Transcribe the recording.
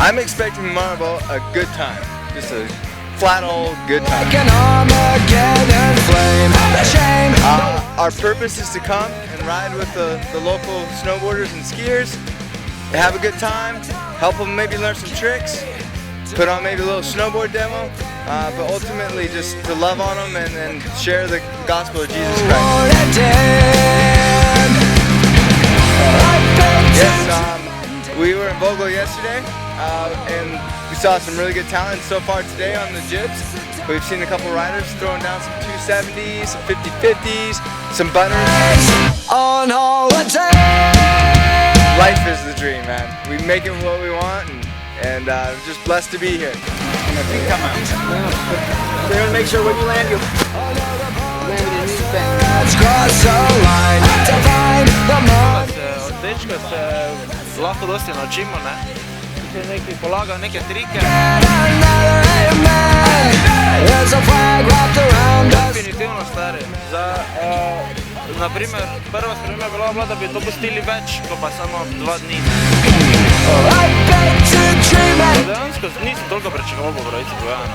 I'm expecting Maribor a good time, just a flat old good time. Our purpose is to come and ride with the local snowboarders and skiers, have a good time, help them maybe learn some tricks, put on maybe a little snowboard demo, but ultimately just to love on them and share the gospel of Jesus Christ. Yes, we were in Vogel yesterday, and we saw some really good talent so far today on the jibs. We've seen a couple riders throwing down some 270s, some 50-50s, some butters. On holiday. Life is the dream, man. We make it what we want, and I'm just blessed to be here. Come on. We're gonna make sure when you land, you land in a new thing. Dečko se lahko dosti naučimo, ne? Se neki polagajo neke trike. Definitivno stari. Naprimer, prva sprememba je bila, da bi to pustili več, ko pa samo 2 dni. Dejansko nisem toliko pričakoval po pravici povedano.